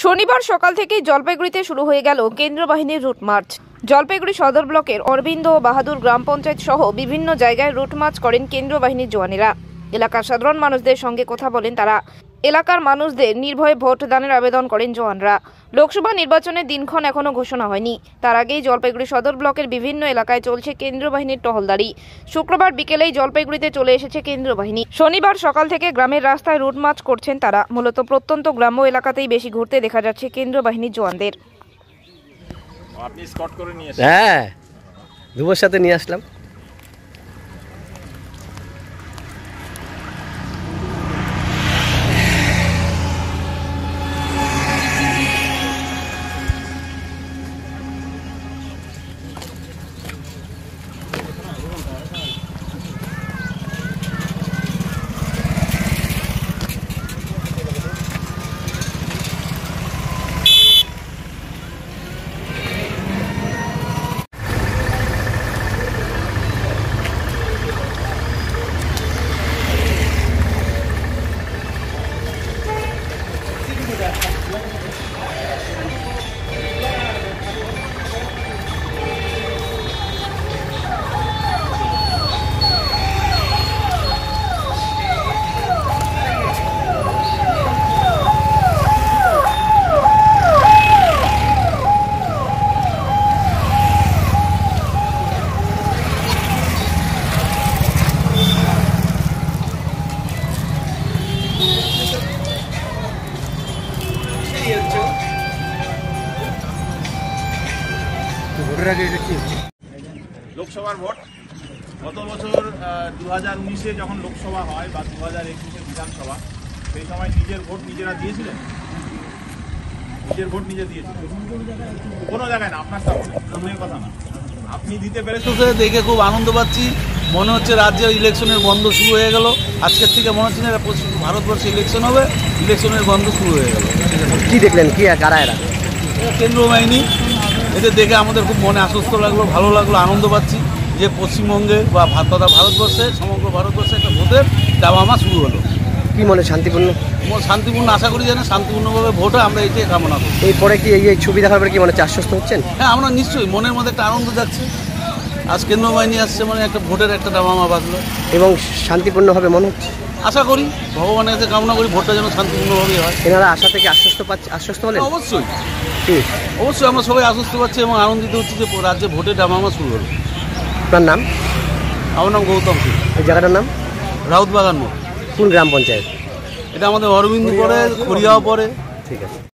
শনিবার সকাল থেকেই জলপাইগুড়িতে শুরু হয়ে গেল কেন্দ্র বাহিনীর রুট মার্চ। জলপাইগুড়ি সদর ব্লকের অরবিন্দ ও বাহাদুর গ্রাম পঞ্চায়েত সহ বিভিন্ন জায়গায় রুট মার্চ করেন কেন্দ্রীয় বাহিনীর জওয়ানেরা। এলাকার সাধারণ মানুষদের সঙ্গে কথা বলেন তারা। এলাকার মানুষদের নির্ভয়ে ভোট দানের আবেদন করেন জওয়ানরা। লোকসভা নির্বাচনের দিনক্ষণ এখনো ঘোষণা হয়নি, তার আগেই জলপাইগুড়ি সদর ব্লকের বিভিন্ন এলাকায় চলছে কেন্দ্রীয় বাহিনীর টহলদারি। শুক্রবার বিকেলেই জলপাইগুড়িতে চলে এসেছে কেন্দ্রীয় বাহিনী। শনিবার সকাল থেকে গ্রামের রাস্তায় রুট মার্চ করছেন তারা। মূলত প্রত্যন্ত গ্রাম্য এলাকাতেই বেশি ঘুরতে দেখা যাচ্ছে কেন্দ্রীয় বাহিনীর জওয়ানদের। আপনি স্কট করে নিয়ে এসেছেন? হ্যাঁ, দুবোর সাথে নিয়ে আসলাম। লোকসভার ভোট গত বছর 2019-এ যখন লোকসভা হয় বা 2021-এ বিধানসভা, সেই সময় নিজের ভোট নিজেরা দিয়েছিলেন? নিজের ভোট নিজে দিয়েছিলেন কোনো জায়গায় না, আপনার সামনে কথা না, আপনি দিতে পেরেছেন দেখে খুব আনন্দ পাচ্ছি। মনে হচ্ছে রাজ্যে ইলেকশনের গন্ধ শুরু হয়ে গেল। আজকের থেকে মনে হচ্ছে না ভারতবর্ষে ইলেকশন হবে, ইলেকশনের গন্ধ শুরু হয়ে গেল। কি দেখলেন, কি কারা এরা? কেন্দ্রীয় বাহিনী, এদের দেখে আমাদের খুব মনে আশ্বস্ত লাগলো, ভালো লাগলো, আনন্দ পাচ্ছি যে পশ্চিমবঙ্গে বা তথা ভারতবর্ষে, সমগ্র ভারতবর্ষে একটা ভোটের দামামা শুরু হলো। কি মনে শান্তিপূর্ণ? শান্তিপূর্ণ আশা করি যেন শান্তিপূর্ণভাবে ভোট হয়, আমরা এইটাই কামনা করি। এরপরে কি এই ছবি দেখার পরে কি মনে হচ্ছে, আশ্বস্ত হচ্ছেন? হ্যাঁ, আমরা নিশ্চয়ই মনের মধ্যে একটা আনন্দ যাচ্ছে। আজ কেন্দ্রীয় বাহিনী আসছে মানে একটা ভোটের একটা দামামা বাজলো এবং শান্তিপূর্ণভাবে মনে হচ্ছে। আশা করি, ভগবানের কাছে কামনা করি ভোটটা যেন শান্তিপূর্ণভাবে হয়। এনারা আশা থেকে আশ্বস্ত হলেন? অবশ্যই, ঠিক অবশ্যই আমরা সবাই আশ্বস্ত পাচ্ছি এবং আনন্দিত হচ্ছি যে রাজ্যে ভোটের দামামা শুরু হলো। আপনার নাম? আমার নাম গৌতম সিং। এই জায়গাটার নাম? রাউতবাগান মোড়। কোন গ্রাম পঞ্চায়েত? এটা আমাদের অরবিন্দ পরে, খড়িয়াও পরে। ঠিক আছে।